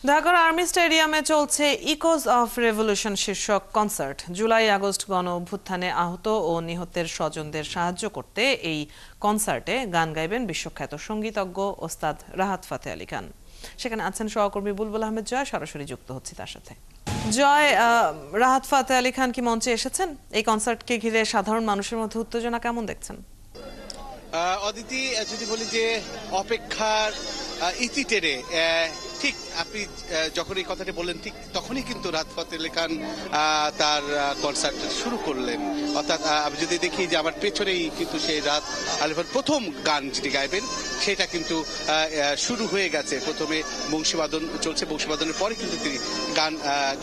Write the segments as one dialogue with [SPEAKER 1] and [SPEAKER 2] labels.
[SPEAKER 1] ঢাকার আর্মি স্টেডিয়ামে চলছে ইকোজ অফ রেভলিউশন শীর্ষক কনসার্ট। জুলাই আগস্ট গণ অভ্যুত্থানে আহত ও নিহতের স্বজনদের সাহায্য করতে এই কনসার্টে গান গাইবেন বিশ্বখ্যাত সঙ্গীতজ্ঞ ওস্তাদ রাহাত ফাতে আলী খান। সেখানে আছেন সহকর্মী বুলবুল আহমেদ জয়, সরাসরি যুক্ত হচ্ছি তার সাথে। জয়, রাহাত ফাতে আলী খান কি মঞ্চে এসেছেন? এই কনসার্টকে ঘিরে সাধারণ মানুষের মধ্যে উত্তেজনা কেমন দেখছেন?
[SPEAKER 2] অদিতি, যদি বলি যে অপেক্ষার ইতি টেনে ঠিক আপনি যখন এই কথাটি বললেন ঠিক তখনই কিন্তু রাহাত ফাতে আলী খান তার কনসার্ট শুরু করলেন। অর্থাৎ আমি যদি দেখি যে আমার পেছনেই কিন্তু সেই রাহাত আলী খান প্রথম গান যেটি গাইবেন সেটা কিন্তু শুরু হয়ে গেছে। প্রথমে বংশীবাদন চলছে, বংশীবাদনের পরে কিন্তু তিনি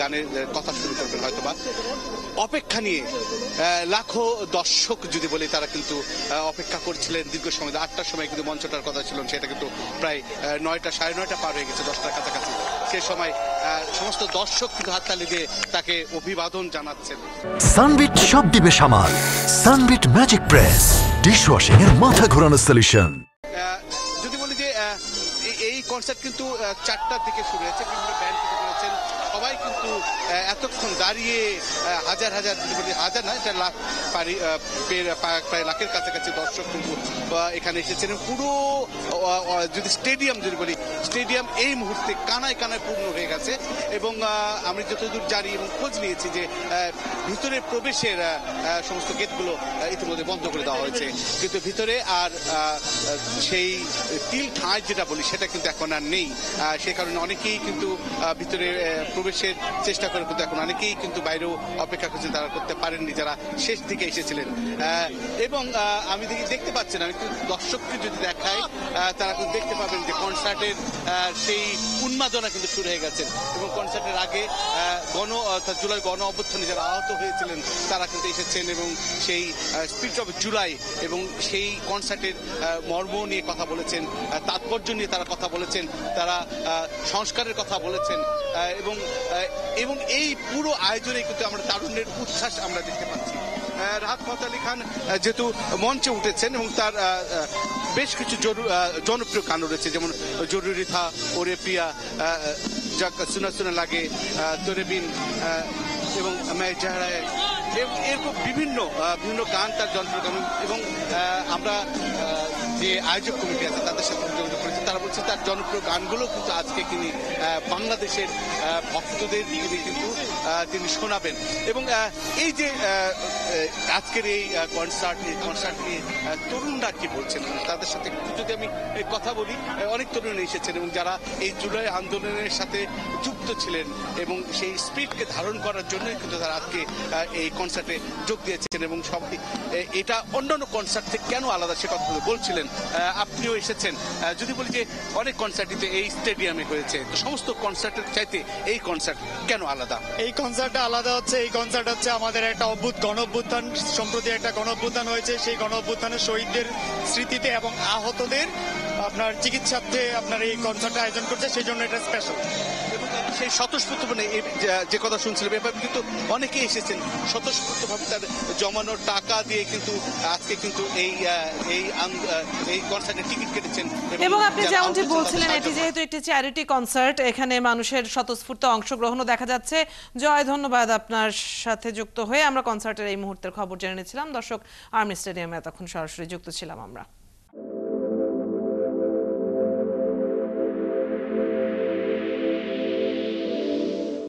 [SPEAKER 2] গানের কথা শুরু করবেন। হয়তোবা অপেক্ষা নিয়ে লাখো দর্শক যদি বলি তারা কিন্তু অপেক্ষা করছিলেন দীর্ঘ সময়। 8টার সময় কিন্তু মঞ্চটার কথা ছিল, সেটা কিন্তু প্রায় 9টা সাড়ে 9টা পার হয়ে গেছে, 10টার কাছাকাছি। সে সময় সমস্ত দর্শক কিন্তু হাততালি দিয়ে তাকে অভিবাদন জানাচ্ছেন।
[SPEAKER 3] সানবিট সব দিবে সামাল। সানবিট ম্যাজিক প্রেস ডিশওয়াশিং এর মাথা ঘোরানো সলিউশন।
[SPEAKER 2] যদি বলি যে এই কনসার্ট কিন্তু 4টার দিকে শুরু হয়েছে, বিভিন্ন ব্যান্ড কিন্তু করেছেন। সবাই কিন্তু এতক্ষণ দাঁড়িয়ে হাজার না, এটা লাখ প্রায় লাখের কাছাকাছি দর্শক কিন্তু এখানে এসেছেন। পুরো যদি স্টেডিয়াম যদি বলি, স্টেডিয়াম এই মুহূর্তে কানায় কানায় পূর্ণ হয়ে গেছে। এবং আমি যতদূর জানি এবং খোঁজ নিয়েছি যে ভিতরে প্রবেশের সমস্ত গেটগুলো ইতিমধ্যে বন্ধ করে দেওয়া হয়েছে, কিন্তু ভিতরে আর সেই তিল ঠাঁই যেটা বলি সেটা কিন্তু এখন আর নেই। সে কারণে অনেকেই কিন্তু ভিতরে প্রবেশের চেষ্টা করে, কিন্তু এখন অনেকেই কিন্তু বাইরেও অপেক্ষা করছেন, তারা করতে পারেননি যারা শেষ দিকে এসেছিলেন। এবং আমি দেখতে পাচ্ছেন, আমি কিন্তু দর্শককে যদি দেখাই তারা কিন্তু দেখতে পাবেন যে কনসার্টের সেই উন্মাদনা কিন্তু শুরু হয়ে গেছে। এবং কনসার্টের আগে অর্থাৎ জুলাই গণ অভ্যুত্থানে যারা আহত হয়েছিলেন তারা কিন্তু এসেছেন এবং সেই স্পিরিট অফ জুলাই এবং সেই কনসার্টের মর্ম নিয়ে কথা বলেছেন, তাৎপর্য নিয়ে তারা কথা বলেছেন, তারা সংস্কারের কথা বলেছেন। এবং এই পুরো আয়োজনে কিন্তু আমরা তারুণ্যের উচ্ছ্বাস আমরা দেখতে পাচ্ছি। রাহাত ফাতে আলী খান যেহেতু মঞ্চে উঠেছেন এবং তার বেশ কিছু জনপ্রিয় গান রয়েছে, যেমন জরুরি থা, ওরে প্রিয়া, যা সুনা সুনা লাগে, তোরে বিন এবং এরকম বিভিন্ন গান তার জনপ্রিয়। এবং আমরা যে আয়োজক কমিটি আছে তাদের সাথে যোগাযোগ করেছি, তারা বলছে তার জনপ্রিয় গানগুলো কিন্তু আজকে তিনি বাংলাদেশের ভক্তদের কিন্তু তিনি শোনাবেন। এবং এই যে আজকের এই কনসার্ট নিয়ে তরুণরা কি বলছেন তাদের সাথে যদি আমি কথা বলি, অনেক তরুণ এসেছেন এবং যারা এই জুলাই আন্দোলনের সাথে যুক্ত ছিলেন এবং সেই স্পিরিটকে ধারণ করার জন্যই কিন্তু তারা আজকে এই কনসার্টে যোগ দিয়েছেন। এবং সবাই এটা অন্যান্য কনসার্ট থেকে কেন আলাদা সে কথা বলছিলেন। আপনিও এসেছেন, যদি বলি যে অনেক কনসার্টই এই স্টেডিয়ামে হয়েছে, তো সমস্ত কনসার্টের চাইতে এই কনসার্ট কেন আলাদা?
[SPEAKER 4] এই কনসার্টটা আলাদা হচ্ছে, এই কনসার্ট হচ্ছে আমাদের একটা গণ অভ্যুত্থান, সম্প্রতি একটা গণ অভ্যুত্থান হয়েছে, সেই গণ অভ্যুত্থানের শহীদদের স্মৃতিতে এবং আহতদের আপনার চিকিৎসার্থে আপনার এই কনসার্টটা আয়োজন করছে, সেই জন্য এটা স্পেশাল।
[SPEAKER 2] সেই স্বতঃস্ফূর্তভাবে যে কথা শুনছিলাম, এভাবে কিন্তু অনেকে এসেছেন স্বতঃস্ফূর্তভাবে তার জমানোর টাকা দিয়ে কিন্তু আজকে কিন্তু এই কনসার্টের টিকিট কেটেছেন।
[SPEAKER 1] এবং আপনি যেমনটি বলছিলেন, এটি যেহেতু একটি চ্যারিটি কনসার্ট, এখানে মানুষের স্বতঃস্ফূর্ত অংশগ্রহণও দেখা যাচ্ছে। জয়, ধন্যবাদ আপনার সাথে যুক্ত হয়ে। আমরা কনসার্টের এই মুহূর্তের খবর জেনে নিয়েছিলাম। দর্শক, আর্মি স্টেডিয়ামে এতক্ষণ সরাসরি যুক্ত ছিলাম আমরা।